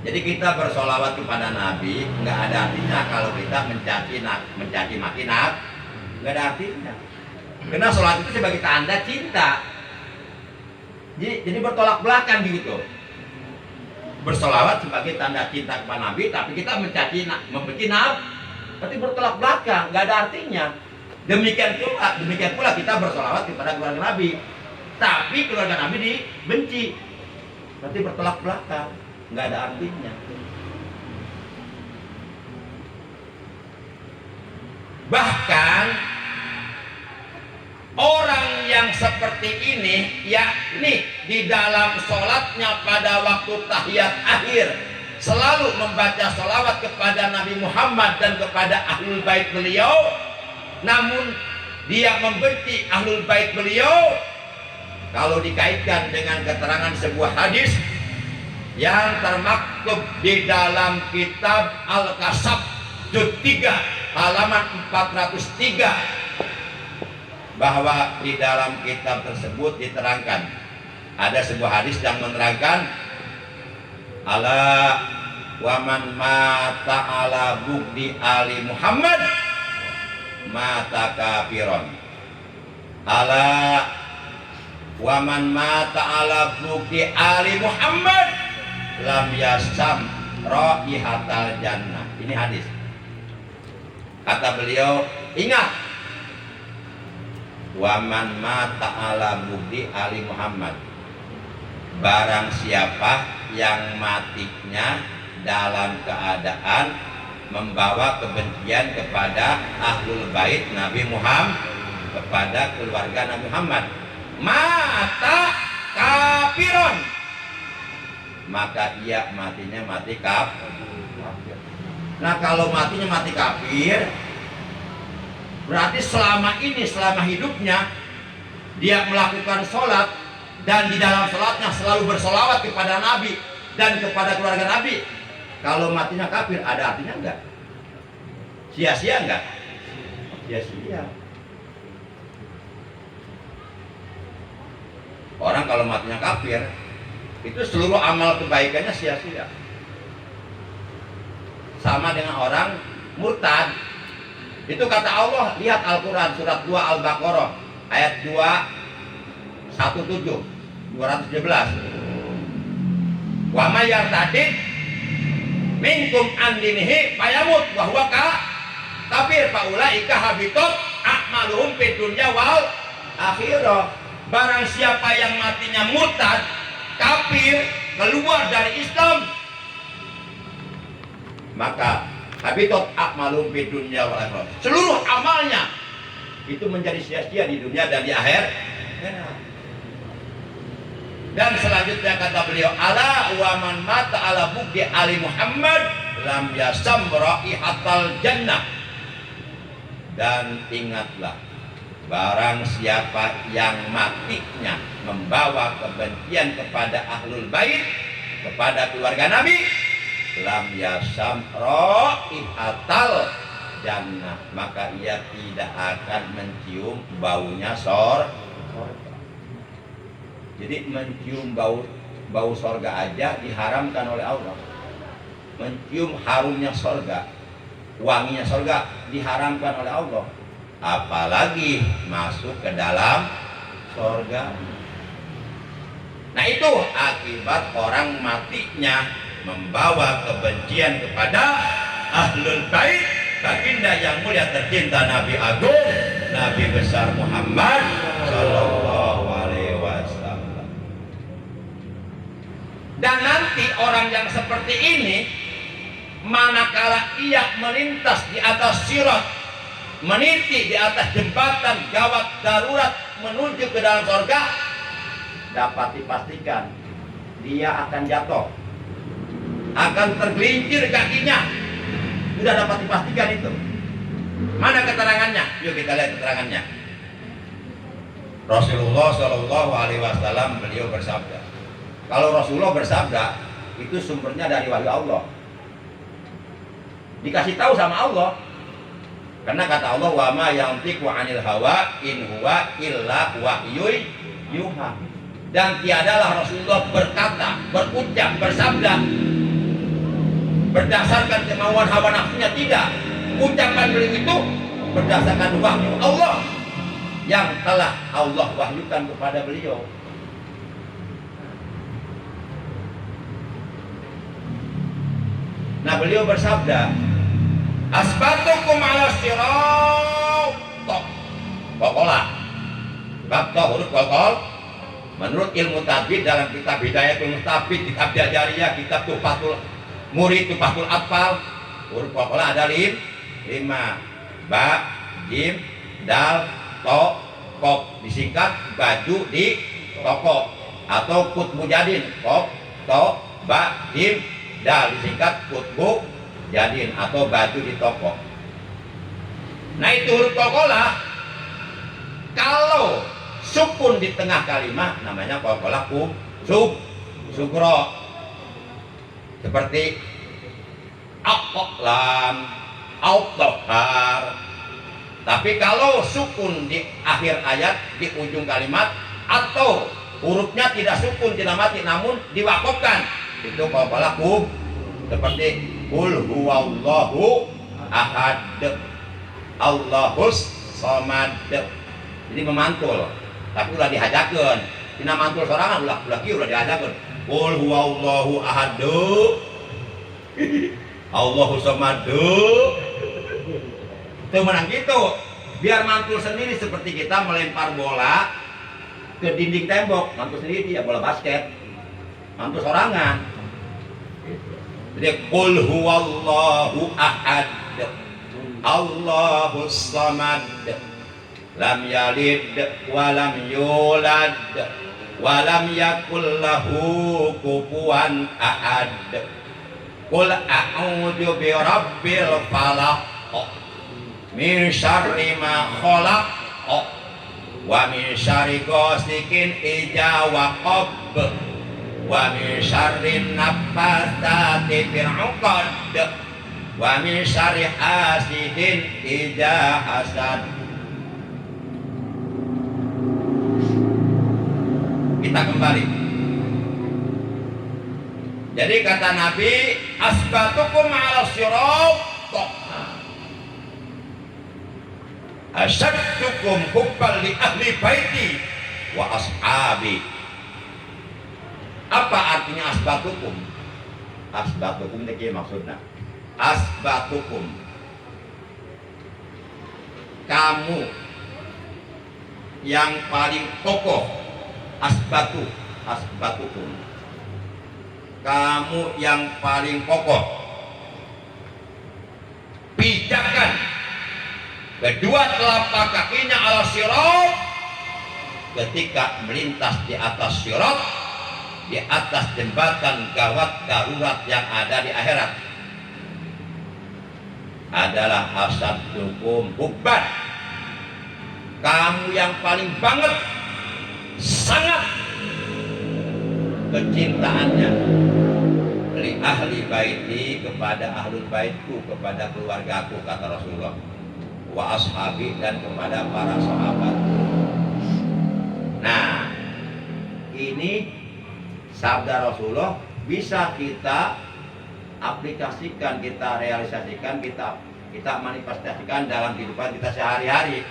Jadi kita bersolawat kepada Nabi nggak ada artinya kalau kita mencaci maki Nabi, nggak ada artinya. Karena sholat itu sebagai tanda cinta. Jadi bertolak belakang gitu. Bersolawat sebagai tanda cinta kepada Nabi, tapi kita membenci berarti bertolak belakang, nggak ada artinya. Demikian pula kita bersolawat kepada keluarga Nabi, tapi keluarga Nabi dibenci, berarti bertolak belakang, nggak ada artinya. Bahkan orang yang seperti ini, yakni di dalam sholatnya pada waktu tahiyat akhir selalu membaca sholawat kepada Nabi Muhammad dan kepada ahlul bait beliau, namun dia membenci ahlul bait beliau. Kalau dikaitkan dengan keterangan sebuah hadis yang termaktub di dalam kitab Al-Kasab juz 3 halaman 403, bahwa di dalam kitab tersebut diterangkan ada sebuah hadis yang menerangkan ala waman mata ala bugdi ali Muhammad mata kafiron, ala waman mata ala bugdi ali Muhammad lam yasam raihatal jannah. Ini hadis. Kata beliau, ingat, waman mata ala bugdi ali Muhammad, barang siapa yang matinya dalam keadaan membawa kebencian kepada ahlul bait Nabi Muhammad, kepada keluarga Nabi Muhammad, mata kafiron, maka ia matinya mati kafir. Nah, kalau matinya mati kafir, berarti selama ini, selama hidupnya dia melakukan sholat, dan di dalam sholatnya selalu bersolawat kepada Nabi dan kepada keluarga Nabi. Kalau matinya kafir, ada artinya enggak? Sia-sia enggak? Sia-sia. Orang kalau matinya kafir, itu seluruh amal kebaikannya sia-sia. Sama dengan orang murtad. Itu kata Allah, lihat Al-Quran surat 2 Al-Baqarah ayat 217. Wa may yartadid minkum an dinihi fayamut wa huwa kafir fa ulaika habitat a'maluhum fid dunya wal akhirah. Barang siapa yang matinya murtad, kafir, keluar dari Islam, maka habitat a'maluhum fid dunya wal akhirah. Seluruh amalnya itu menjadi sia-sia di dunia dan di akhir. Dan selanjutnya kata beliau, ala waman mata ala bugdi ali Muhammad lam yasam raihatal jannah. Dan ingatlah, barang siapa yang matinya membawa kebencian kepada ahlul bait, kepada keluarga Nabi, lam yasam raihatal jannah, maka ia tidak akan mencium baunya sorga. Jadi mencium bau sorga aja diharamkan oleh Allah. Mencium harumnya sorga, wanginya sorga diharamkan oleh Allah. Apalagi masuk ke dalam sorga. Nah, itu akibat orang matinya membawa kebencian kepada ahlul bait, baginda yang mulia tercinta Nabi Agung, Nabi besar Muhammad sallallahu alaihi wasallam. Dan nanti orang yang seperti ini, manakala ia melintas di atas sirat, meniti di atas jembatan gawat darurat menuju ke dalam surga, dapat dipastikan dia akan jatuh, akan tergelincir kakinya. Sudah dapat dipastikan itu. Mana keterangannya? Yuk kita lihat keterangannya. Rasulullah Shallallahu Alaihi Wasallam beliau bersabda. Kalau Rasulullah bersabda, itu sumbernya dari wahyu Allah. Dikasih tahu sama Allah. Karena kata Allah, wa ma yantiqu 'anil hawa in huwa illa wahyun yuha. Dan tiadalah Rasulullah berkata, berucap, bersabda berdasarkan kemauan hawa nafsunya, tidak. Ucapan beliau itu berdasarkan wahyu Allah yang telah Allah wahyukan kepada beliau. Nah, beliau bersabda, Asbatukum ala sirat. Kokolah. Bab huruf kokol. Menurut ilmu tajwid dalam kitab Hidayatul Mustabid, kitab Jajariyah, kitab Tuhfatul Murid, Tuhfatul Atfal, huruf kokolah ada 5. Ba, jim, dal, to, kop. Disingkat baju di toko atau kutbu jadin. Kop, to, ba, jim, dal. Disingkat kutbu jadin atau baju di toko. Nah itu huruf kokolah. Kalau sukun di tengah kalimat namanya kokolah sukro. Seperti aqlam, autohar. Tapi kalau sukun di akhir ayat, di ujung kalimat, atau hurufnya tidak sukun, tidak mati, namun diwakafkan, itu kokolah seperti qul huwallahu ahad, Allahus somad. Jadi memantul, tapi ulah dihajakeun. Dina mantul sorangan ulah kieu ulah dihajakeun. Qul huwallahu ahad, Allahus somad. Tuh menang gitu. Biar mantul sendiri seperti kita melempar bola ke dinding tembok, mantul sendiri ya bola basket. Mantul sorangan. Jadi qul huwallahu ahad, Allahus samad, lam yalid wa lam yulad wa lam yakul lahu kufuwan ahad. Qul a'udzu bi rabbil falaq min syarri ma khalaq wa min syarri ghasikin idza waqab wa min syarri naffatsati fil 'uqad wa min syarri hasidin idza hasad. Kita kembali. Jadi kata Nabi, asbatukum ala sirat, asyaddukum hubban li ahli baiti wa ashabi. Apa artinya asbatukum? Asbatukum ini maksudnya asbatukum, kamu yang paling kokoh. Asbatukum, kamu yang paling kokoh. Pijakan kedua telapak kakinya ala sirat ketika melintas di atas sirat, di atas jembatan gawat darurat yang ada di akhirat, adalah asaddukum hubban, kamu yang paling banget, sangat kecintaannya li ahli baiti, kepada ahlul baitku, kepada keluargaku, kata Rasulullah, wa ashabi, dan kepada para sahabat. Nah, ini sabda Rasulullah bisa kita aplikasikan, kita realisasikan, kita manifestasikan dalam kehidupan kita sehari-hari,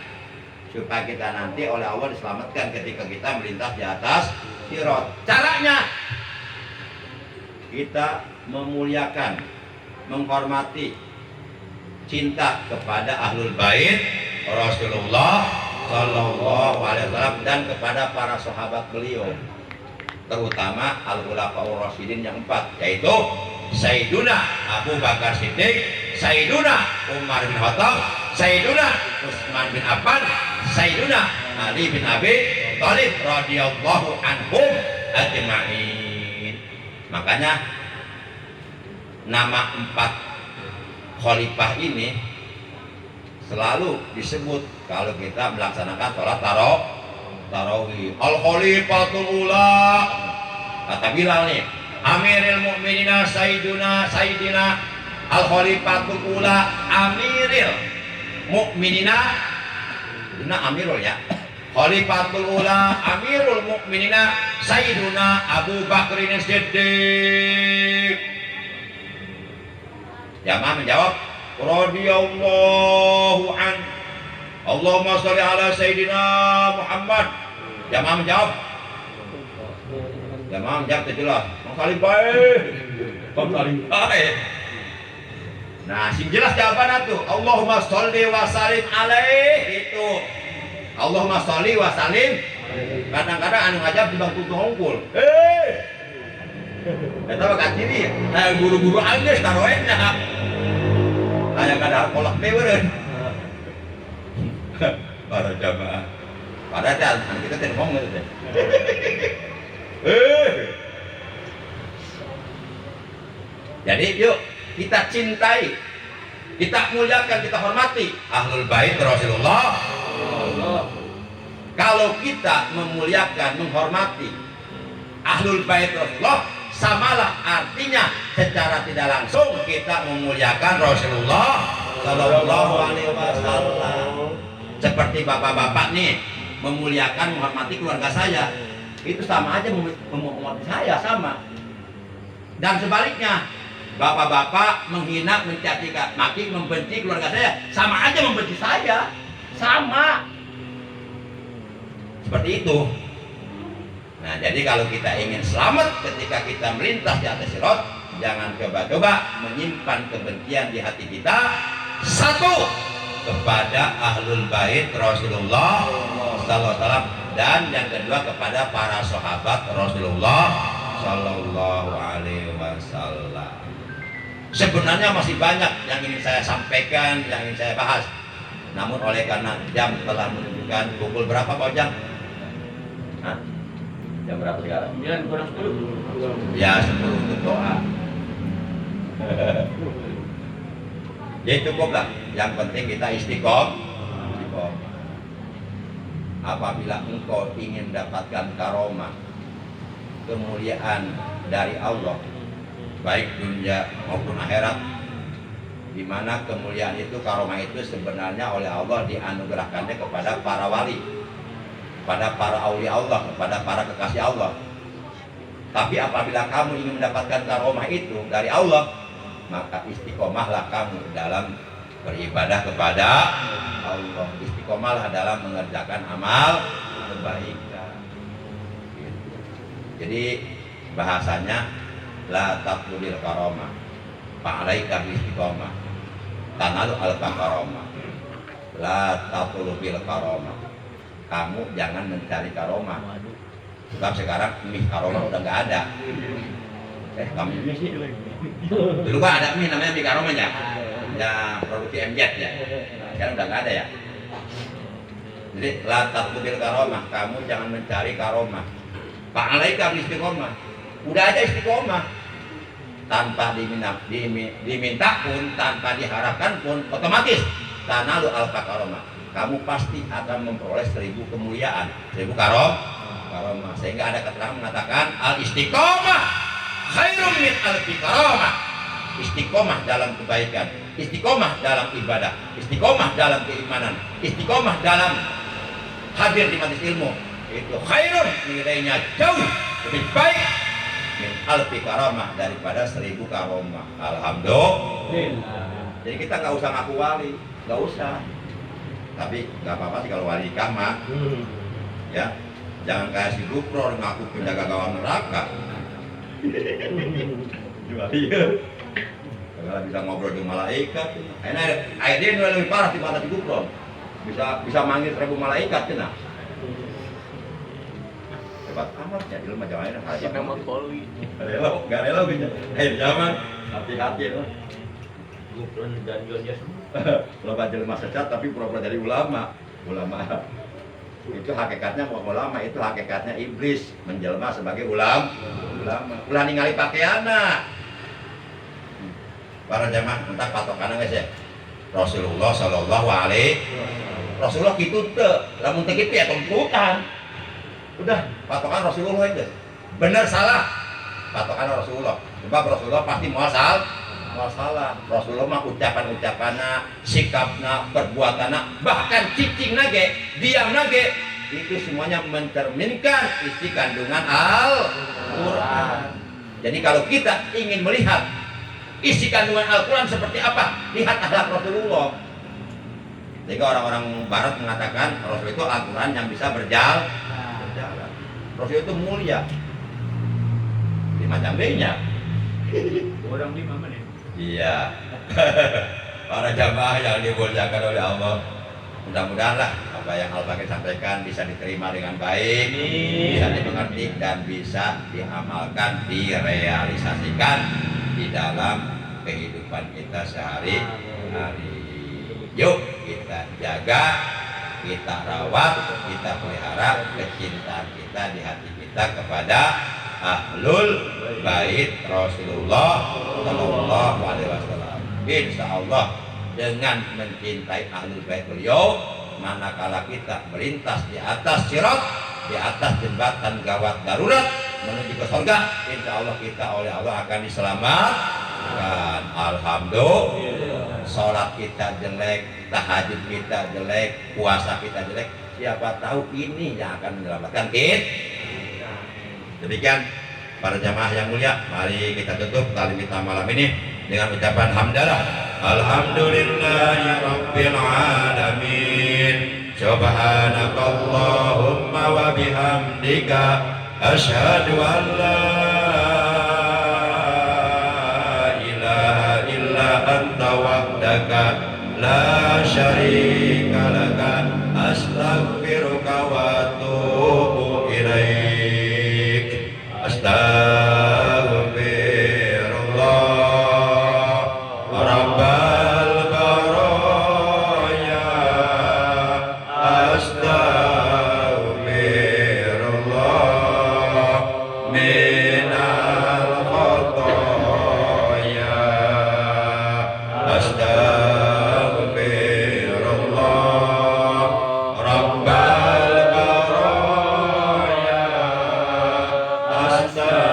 supaya kita nanti oleh Allah diselamatkan ketika kita melintas di atas sirat. Caranya kita memuliakan, menghormati, cinta kepada ahlul bait Rasulullah Sallallahu Alaihi Wasallam dan kepada para sahabat beliau, terutama al-khulafaur rasyidin yang 4, yaitu Sayyiduna Abu Bakar Siddiq, Sayyiduna Umar bin Khattab, Sayyiduna Utsman bin Affan, Sayyiduna Ali bin Abi Thalib radhiyallahu anhum ajma'in. Makanya nama 4 khalifah ini selalu disebut kalau kita melaksanakan sholat tarawih. Al-Khalifatul Ula, kata Bilal nih, Amiril Mu'minina Sayyidina Al-Khalifatul Ula, Amiril Mu'minina, Duna Amirul ya, Khalifatul Ula, Amirul Mu'minina Sayyiduna Abu Bakrin Siddiq. Jamaah menjawab radhiyallahu an, Allahumma sholli ala Sayyidina Muhammad. Jamaah menjawab jelas, Bang Salim baik, Bang Salim baik. Nah, sing jelas jawaban tuh. Allahumma sholli wa sallim alaih itu. Allahumma sholli wa sallim. Kadang-kadang anu ngajak di bangku hongkul. Eta mah kaciri. Nah, buru-buru anggeus taroena. Aya kada kolak teh beureun. Para jamaah. Padahal teh kita teh ngomong gitu teh. Jadi yuk kita cintai, kita muliakan, kita hormati Ahlul Bait Rasulullah. Kalau kita memuliakan, menghormati Ahlul Bait Rasulullah, samalah artinya secara tidak langsung kita memuliakan Rasulullah Sallallahu Alaihi Wasallam. Seperti bapak-bapak nih memuliakan, menghormati keluarga saya, itu sama aja menghormati saya, sama. Dan sebaliknya, bapak-bapak menghina, mencaci maki, membenci keluarga saya, sama aja membenci saya, sama. Seperti itu. Nah, jadi kalau kita ingin selamat ketika kita melintas di atas sirat, jangan coba-coba menyimpan kebencian di hati kita. Satu, kepada Ahlul Bait Rasulullah Sallallahu Alaihi Wasallam, dan yang kedua kepada para sahabat Rasulullah Sallallahu Alaihi Wasallam. Sebenarnya masih banyak yang ingin saya sampaikan, yang ingin saya bahas. Namun oleh karena jam telah menunjukkan pukul berapa Pak Ojang? Hah? Jam berapa sekarang?
9 kurang 10.
Ya, 10 untuk doa. Ya cukup lah. Yang penting kita istiqomah. Apabila engkau ingin mendapatkan karomah, kemuliaan dari Allah, baik dunia maupun akhirat, di mana kemuliaan itu, karomah itu sebenarnya oleh Allah dianugerahkannya kepada para wali, kepada para aulia Allah, kepada para kekasih Allah. Tapi apabila kamu ingin mendapatkan karomah itu dari Allah, maka istiqomahlah kamu dalam beribadah kepada Allah. Istiqomahlah dalam mengerjakan amal kebaikan. Jadi bahasanya la taqludil karomah fa'alaika istiqomah tanalu alfa karomah. La taqludil karomah, kamu jangan mencari karomah, sebab sekarang mie karomah udah nggak ada. Kamu dulu kan ada mie namanya mie karomah ya, ya produksi MZ ya, sekarang udah nggak ada ya. Jadi la taqludil karomah, kamu jangan mencari karomah. Fa'alaika istiqomah, udah ada istiqomah, tanpa diminta pun, tanpa diharapkan pun, otomatis tanalu alfa karomah, kamu pasti akan memperoleh 1000 kemuliaan, 1000 karomah. Sehingga ada keterangan mengatakan al istiqomah khairum min alfi karomah. Istiqomah dalam kebaikan, istiqomah dalam ibadah, istiqomah dalam keimanan, istiqomah dalam hadir di majelis ilmu, itu khairun, nilainya jauh lebih baik min alfi karomah, daripada 1000 karomah. Alhamdulillah. Jadi kita nggak usah ngaku wali, nggak usah. Tapi nggak apa-apa sih kalau wali kama, ya. Jangan kayak si Gupro ngaku penjaga gawang neraka. Kalau bisa ngobrol dengan malaikat, ayat dia lebih parah daripada si Gupro. Bisa manggil 1000 malaikat, cina. Hebat amat ya, ilmu macam mana?
Masih nama poli.
Gak rela gitu. Jangan hati-hati loh.
Gupron dan Yonya semua.
Kalau baca jelema sesat tapi pura-pura jadi ulama. Itu hakikatnya mau ulama, itu hakikatnya iblis menjelma sebagai ulama. Ulah ningali pakaiana. Para jamaah entah patokanna geus ya. Rasulullah sallallahu alaihi Rasulullah kitu teu, lamun teu kitu ya tumpukan. Udah, patokan Rasulullah itu. Benar salah patokan Rasulullah. Sebab Rasulullah pasti mau salah. Rasulullah mah ucapan-ucapanna, sikapna, perbuatanna, bahkan cicing nage, diam nage, itu semuanya mencerminkan isi kandungan Al-Quran. Jadi kalau kita ingin melihat isi kandungan Al-Quran seperti apa, lihat akhlak Rasulullah. Jika orang-orang Barat mengatakan Rasul itu Al-Quran yang bisa berjalan. Rasul itu mulia. 5 jam B-nya.
Orang 5 menit.
Iya. Para jamaah yang dimuliakan oleh Allah, mudah-mudahanlah apa yang Al-Baqir sampaikan bisa diterima dengan baik, bisa dimengerti dan bisa diamalkan, direalisasikan di dalam kehidupan kita sehari-hari. Yuk kita jaga, kita rawat, kita pelihara kecintaan kita di hati kita kepada Ahlul Bait Rasulullah Sallallahu Alaihi Wasallam. Insya Allah dengan mencintai Ahlul Bait beliau, manakala kita melintas di atas sirat, di atas jembatan gawat darurat menuju ke surga, insya Allah kita oleh Allah akan diselamatkan. Alhamdulillah. Sholat kita jelek, tahajud kita jelek, puasa kita jelek, siapa tahu ini yang akan menyelamatkan kita. Demikian para jamaah yang mulia, mari kita tutup kalimat kita malam ini dengan ucapan hamdalah. Alhamdulillahi rabbil alamin. Subhanakallahumma wa bihamdika asyhadu an la ilaha illa anta wahdaka la syarika laka astaghfiruka wa atubu ilaik. Astaghfirullah rabbal baraya. Astaghfirullah minal khotoya. Astaghfirullah rabbal baraya. Astaghfirullah